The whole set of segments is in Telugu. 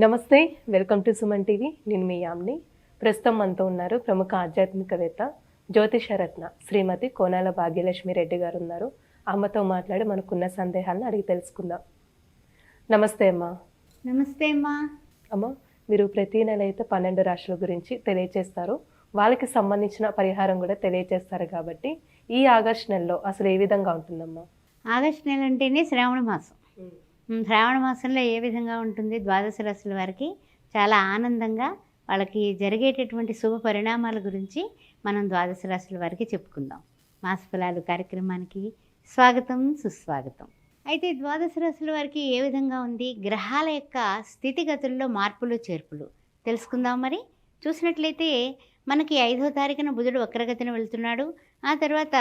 నమస్తే, వెల్కమ్ టు సుమన్ టీవీ. నేను మీ యామ్ని. ప్రస్తుతం మనతో ఉన్నారు ప్రముఖ ఆధ్యాత్మికవేత్త, జ్యోతిషరత్న శ్రీమతి కోనాల భాగ్యలక్ష్మి రెడ్డి గారు ఉన్నారు. అమ్మతో మాట్లాడి మనకున్న సందేహాలను అడిగి తెలుసుకుందాం. నమస్తే అమ్మా. నమస్తే అమ్మా. అమ్మ, మీరు ప్రతి నెల అయితే 12 రాశుల గురించి తెలియజేస్తారు, వాళ్ళకి సంబంధించిన పరిహారం కూడా తెలియజేస్తారు. కాబట్టి ఈ ఆగస్టు నెలలో అసలు ఏ విధంగా ఉంటుందమ్మా? ఆగస్టు నెల అంటేనే శ్రావణ మాసం. శ్రావణ మాసంలో ఏ విధంగా ఉంటుంది? ద్వాదశ రాశుల వారికి చాలా ఆనందంగా వాళ్ళకి జరిగేటటువంటి శుభ పరిణామాల గురించి మనం ద్వాదశ రాశుల వారికి చెప్పుకుందాం. మాస ఫలాలు కార్యక్రమానికి స్వాగతం, సుస్వాగతం. అయితే ద్వాదశ రాశుల వారికి ఏ విధంగా ఉంది? గ్రహాల యొక్క స్థితిగతుల్లో మార్పులు చేర్పులు తెలుసుకుందాం. మరి చూసినట్లయితే మనకి 5వ తారీఖున బుధుడు వక్రగతిన వెళ్తున్నాడు. ఆ తర్వాత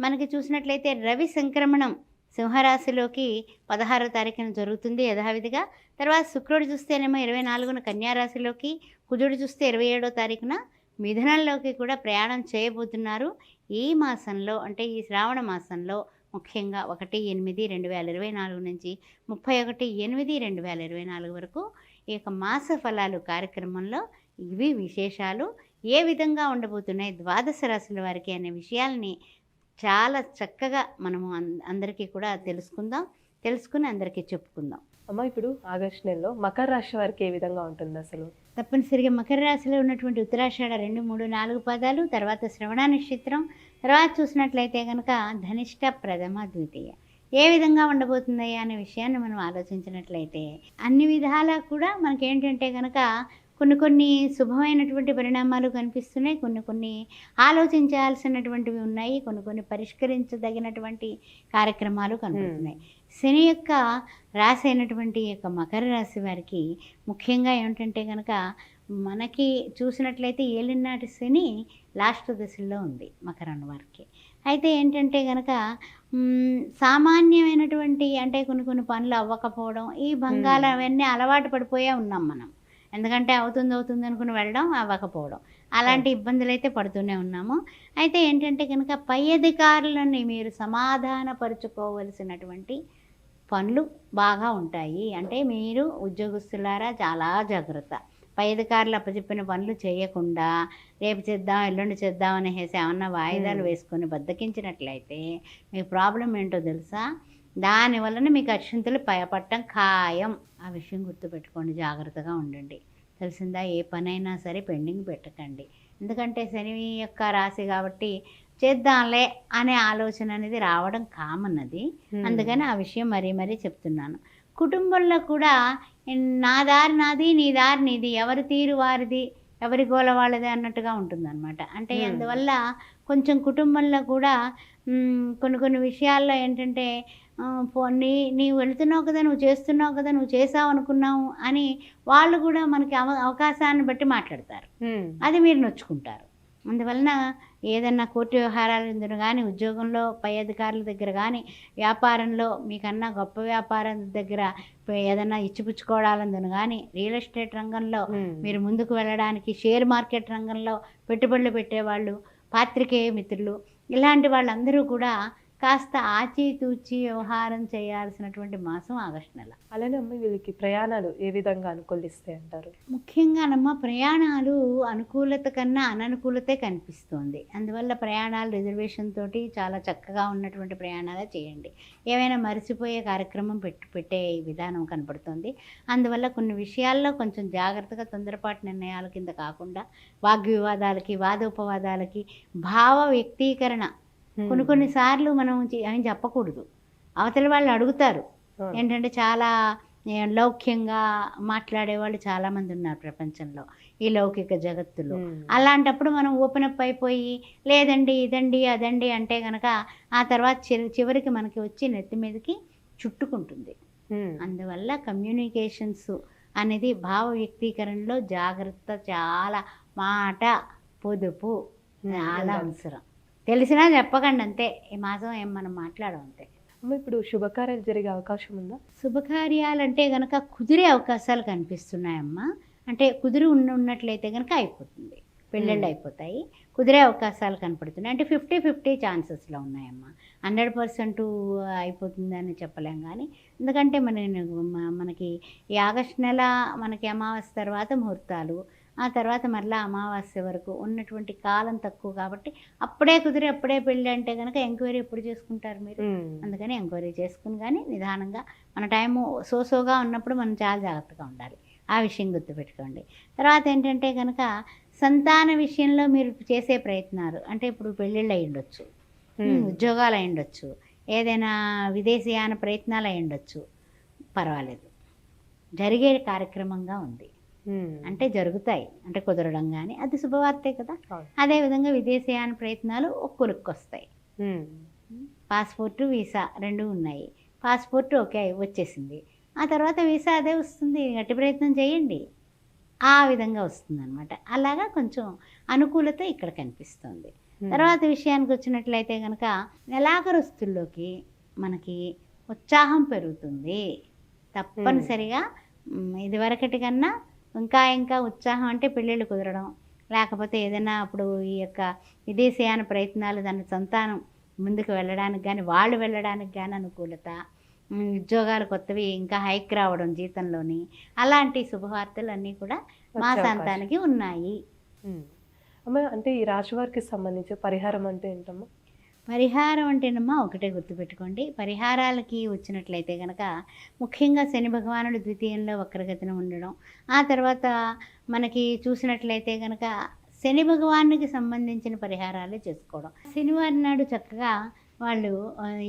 మనకి చూసినట్లయితే రవి సంక్రమణం సింహరాశిలోకి 16వ తారీఖున జరుగుతుంది యథావిధిగా. తర్వాత శుక్రుడు చూస్తేనేమో 24న కన్యారాశిలోకి, కుజుడు చూస్తే 27వ తారీఖున మిథునంలోకి కూడా ప్రయాణం చేయబోతున్నారు. ఈ మాసంలో అంటే ఈ శ్రావణ మాసంలో ముఖ్యంగా 1/8/2024 నుంచి 31/8/2024 వరకు ఈ యొక్క మాస ఫలాలు కార్యక్రమంలో ఇవి విశేషాలు ఏ విధంగా ఉండబోతున్నాయి ద్వాదశ రాశుల వారికి అనే విషయాల్ని చాలా చక్కగా మనము అందరికీ కూడా తెలుసుకుని అందరికీ చెప్పుకుందాం. అమ్మ, ఇప్పుడు ఆగస్టు నెలలో మకర రాశి వారికి ఏ విధంగా ఉంటుంది అసలు? తప్పనిసరిగా మకర రాశిలో ఉన్నటువంటి ఉత్తరాషాఢ 2, 3, 4 పాదాలు, తర్వాత శ్రవణ నక్షత్రం, తర్వాత చూసినట్లయితే కనుక ధనిష్ట, ప్రథమ, ద్వితీయ ఏ విధంగా ఉండబోతుంది అనే విషయాన్ని మనం ఆలోచించినట్లయితే అన్ని విధాలా కూడా మనకేంటంటే కనుక కొన్ని శుభమైనటువంటి పరిణామాలు కనిపిస్తున్నాయి, కొన్ని ఆలోచించాల్సినటువంటివి ఉన్నాయి, కొన్ని పరిష్కరించదగినటువంటి కార్యక్రమాలు కనిపిస్తున్నాయి. శని యొక్క రాశి అయినటువంటి యొక్క మకర రాశి వారికి ముఖ్యంగా ఏమిటంటే కనుక మనకి చూసినట్లయితే ఏలినాటి శని లాస్ట్ దశలో ఉంది మకరం వారికి. అయితే ఏంటంటే కనుక సామాన్యమైనటువంటి అంటే కొన్ని పనులు అవ్వకపోవడం, ఈ భంగాలు అవన్నీ అలవాటు పడిపోయే ఉన్నాం మనం. ఎందుకంటే అవుతుంది అనుకుని వెళ్ళడం, అవ్వకపోవడం, అలాంటి ఇబ్బందులు అయితే పడుతూనే ఉన్నాము. అయితే ఏంటంటే కనుక పై అధికారులని మీరు సమాధానపరుచుకోవలసినటువంటి పనులు బాగా ఉంటాయి. అంటే మీరు ఉద్యోగస్తులారా చాలా జాగ్రత్త. పై అధికారులు అప్పచెప్పిన పనులు చేయకుండా రేపు చేద్దాం, ఎల్లుండి చేద్దాం అనేసి ఏమన్నా వాయిదాలు వేసుకొని బద్దకించినట్లయితే మీకు ప్రాబ్లం ఏంటో తెలుసా? దానివలన మీకు అక్షింతలు పట్టడం ఖాయం. ఆ విషయం గుర్తుపెట్టుకోండి, జాగ్రత్తగా ఉండండి. తెలిసిందా? ఏ పనైనా సరే పెండింగ్ పెట్టకండి. ఎందుకంటే శని యొక్క రాశి కాబట్టి చేద్దాంలే అనే ఆలోచన అనేది రావడం కామన్ అది. అందుకని ఆ విషయం మరీ చెప్తున్నాను. కుటుంబంలో కూడా నా దారి నాది, నీ దారి నీది, ఎవరి తీరు వారిది, ఎవరి గోల వాళ్ళది అన్నట్టుగా ఉంటుందన్నమాట. అంటే అందువల్ల కొంచెం కుటుంబంలో కూడా కొన్ని విషయాల్లో ఏంటంటే నీవు వెళుతున్నావు కదా, నువ్వు చేస్తున్నావు కదా, నువ్వు చేసావు అనుకున్నావు అని వాళ్ళు కూడా మనకి అవకాశాన్ని బట్టి మాట్లాడతారు. అది మీరు నొచ్చుకుంటారు. అందువలన ఏదన్నా కోర్టు వ్యవహారాల దగ్గర కానీ, ఉద్యోగంలో పై అధికారుల దగ్గర కానీ, వ్యాపారంలో మీకన్నా గొప్ప వ్యాపారం దగ్గర ఏదన్నా ఇచ్చిపుచ్చుకోవడాలందును కానీ, రియల్ ఎస్టేట్ రంగంలో మీరు ముందుకు వెళ్ళడానికి, షేర్ మార్కెట్ రంగంలో పెట్టుబడులు పెట్టేవాళ్ళు, పాత్రికేయ మిత్రులు, ఇలాంటి వాళ్ళందరూ కూడా కాస్త ఆచితూచి వ్యవహారం చేయాల్సినటువంటి మాసం ఆగస్టు నెల. అలానే అమ్మ, వీళ్ళకి ప్రయాణాలు ఏ విధంగా అనుకూలిస్తాయి అంటారు? ముఖ్యంగానమ్మ ప్రయాణాలు అనుకూలత కన్నా అననుకూలతే కనిపిస్తోంది. అందువల్ల ప్రయాణాలు రిజర్వేషన్ తోటి చాలా చక్కగా ఉన్నటువంటి ప్రయాణాలే చేయండి. ఏవైనా మరిచిపోయే కార్యక్రమం పెట్టే విధానం కనపడుతుంది. అందువల్ల కొన్ని విషయాల్లో కొంచెం జాగ్రత్తగా, తొందరపాటు నిర్ణయాల కింద కాకుండా వాగ్వివాదాలకి, వాదోపవాదాలకి, భావ వ్యక్తీకరణ కొన్నిసార్లు మనం ఏం చెప్పకూడదు. అవతలి వాళ్ళు అడుగుతారు. ఏంటంటే చాలా లౌక్యంగా మాట్లాడేవాళ్ళు చాలామంది ఉన్నారు ప్రపంచంలో, ఈ లౌకిక జగత్తులో. అలాంటప్పుడు మనం ఓపెన్ అప్ అయిపోయి లేదండి, ఇదండి, అదండి అంటే కనుక ఆ తర్వాత చివరికి మనకి వచ్చి నెత్తి మీదకి చుట్టుకుంటుంది. అందువల్ల కమ్యూనికేషన్స్ అనేది భావ వ్యక్తీకరణలో జాగ్రత్త, చాలా మాట పొదుపు చాలా అవసరం. తెలిసినా చెప్పకండి అంతే. ఈ మాసం ఏం మనం మాట్లాడడం అంతే. ఇప్పుడు శుభకార్యాలు జరిగే అవకాశం ఉందా? శుభకార్యాలంటే కనుక కుదిరే అవకాశాలు కనిపిస్తున్నాయమ్మా. అంటే కుదిరి ఉన్నట్లయితే కనుక అయిపోతుంది. పెళ్ళిళ్ళు అయిపోతాయి, కుదిరే అవకాశాలు కనపడుతున్నాయి. అంటే 50-50 ఛాన్సెస్లో ఉన్నాయమ్మా. 100% అయిపోతుందని చెప్పలేం కానీ, ఎందుకంటే మనకి ఈ ఆగస్టు నెల మనకి అమావాస్య తర్వాత ముహూర్తాలు, ఆ తర్వాత మళ్ళీ అమావాస్య వరకు ఉన్నటువంటి కాలం తక్కువ కాబట్టి అప్పుడే కుదిరి అప్పుడే పెళ్ళి అంటే కనుక ఎంక్వైరీ ఎప్పుడు చేసుకుంటారు మీరు? అందుకని ఎంక్వైరీ చేసుకుని కానీ నిదానంగా మన టైము సోసోగా ఉన్నప్పుడు మనం చాలా జాగ్రత్తగా ఉండాలి. ఆ విషయం గుర్తుపెట్టుకోండి. తర్వాత ఏంటంటే కనుక సంతాన విషయంలో మీరు చేసే ప్రయత్నాలు, అంటే ఇప్పుడు పెళ్ళిళ్ళు అయి ఉండొచ్చు, ఉద్యోగాలు అయి ఉండొచ్చు, ఏదైనా విదేశీయాన ప్రయత్నాలు అయి ఉండొచ్చు, పర్వాలేదు, జరిగే కార్యక్రమంగా ఉంది. అంటే జరుగుతాయి, అంటే కుదరడం కానీ అది శుభవార్తే కదా. అదేవిధంగా విదేశీయాన ప్రయత్నాలు ఒక కొలుక్కొస్తాయి. పాస్పోర్టు వీసా 2 ఉన్నాయి. పాస్పోర్ట్ ఓకే వచ్చేసింది, ఆ తర్వాత వీసా అదే వస్తుంది, గట్టి ప్రయత్నం చేయండి, ఆ విధంగా వస్తుంది అనమాట. అలాగా కొంచెం అనుకూలత ఇక్కడ కనిపిస్తుంది. తర్వాత విషయానికి వచ్చినట్లయితే కనుక నెలాఖరుస్తుల్లోకి మనకి ఉత్సాహం పెరుగుతుంది తప్పనిసరిగా. ఇదివరకటి కన్నా ఇంకా ఉత్సాహం, అంటే పెళ్ళిళ్ళు కుదరడం, లేకపోతే ఏదైనా అప్పుడు ఈ యొక్క విదేశీయాన ప్రయత్నాలు, దాని సంతానం ముందుకు వెళ్ళడానికి కానీ వాళ్ళు వెళ్ళడానికి కానీ అనుకూలత, ఉద్యోగాలు కొత్తవి ఇంకా హైక్ రావడం జీతంలోని, అలాంటి శుభవార్తలు అన్నీ కూడా మా సంతానికి ఉన్నాయి. అమ్మ, అంటే ఈ రాశి వారికి సంబంధించి పరిహారం అంటే ఏంటమ్మా? పరిహారం అంటేనమ్మా ఒకటే గుర్తుపెట్టుకోండి. పరిహారాలకి వచ్చినట్లయితే కనుక ముఖ్యంగా శని భగవానుడు ద్వితీయంలో వక్రగతిన ఉండడం, ఆ తర్వాత మనకి చూసినట్లయితే కనుక శని భగవానుడికి సంబంధించిన పరిహారాలు చేసుకోవడం. శనివారం నాడు చక్కగా వాళ్ళు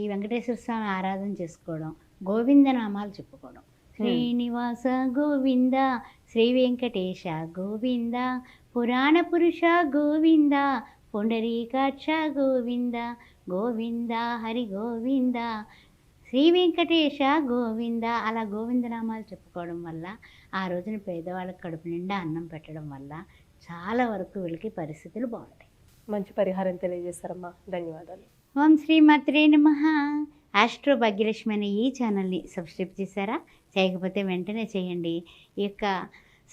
ఈ వెంకటేశ్వర స్వామి ఆరాధన చేసుకోవడం, గోవిందనామాలు చెప్పుకోవడం. శ్రీనివాస గోవింద, శ్రీ వెంకటేశ గోవింద, పురాణ పురుష గోవింద, పుండరీకాక్ష గోవింద, గోవింద హరి గోవింద, శ్రీ వెంకటేశ గోవింద, అలా గోవిందనామాలు చెప్పుకోవడం వల్ల ఆ రోజున పేదవాళ్ళకి కడుపు నిండా అన్నం పెట్టడం వల్ల చాలా వరకు వీళ్ళకి పరిస్థితులు బాగుంటాయి. మంచి పరిహారం తెలియజేస్తారమ్మా, ధన్యవాదాలు. ఓం శ్రీ మాత్రే నమః. ఆస్ట్రో భాగ్యలక్ష్మి అనే ఈ ఛానల్ని సబ్స్క్రైబ్ చేశారా? చేయకపోతే వెంటనే చేయండి. ఈ యొక్క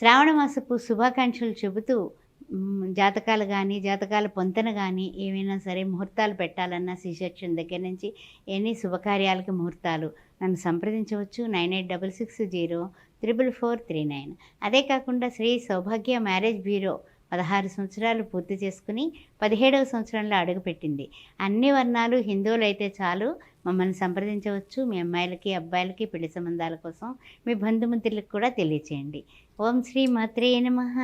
శ్రావణ మాసపు శుభాకాంక్షలు చెబుతూ జాతకాలు కానీ, జాతకాల పొంతన కానీ, ఏమైనా సరే ముహూర్తాలు పెట్టాలన్నా సి-సెక్షన్ దగ్గర నుంచి ఎన్ని శుభకార్యాలకి ముహూర్తాలు నన్ను సంప్రదించవచ్చు. 9866044439. అదే కాకుండా శ్రీ సౌభాగ్య మ్యారేజ్ బ్యూరో 16 సంవత్సరాలు పూర్తి చేసుకుని 17వ సంవత్సరంలో అడుగుపెట్టింది. అన్ని వర్ణాలు హిందువులు అయితే చాలు, మమ్మల్ని సంప్రదించవచ్చు. మీ అమ్మాయిలకి అబ్బాయిలకి పెళ్లి సంబంధాల కోసం మీ బంధుమిత్రులకు కూడా తెలియచేయండి. ఓం శ్రీ మాత్రే నమః.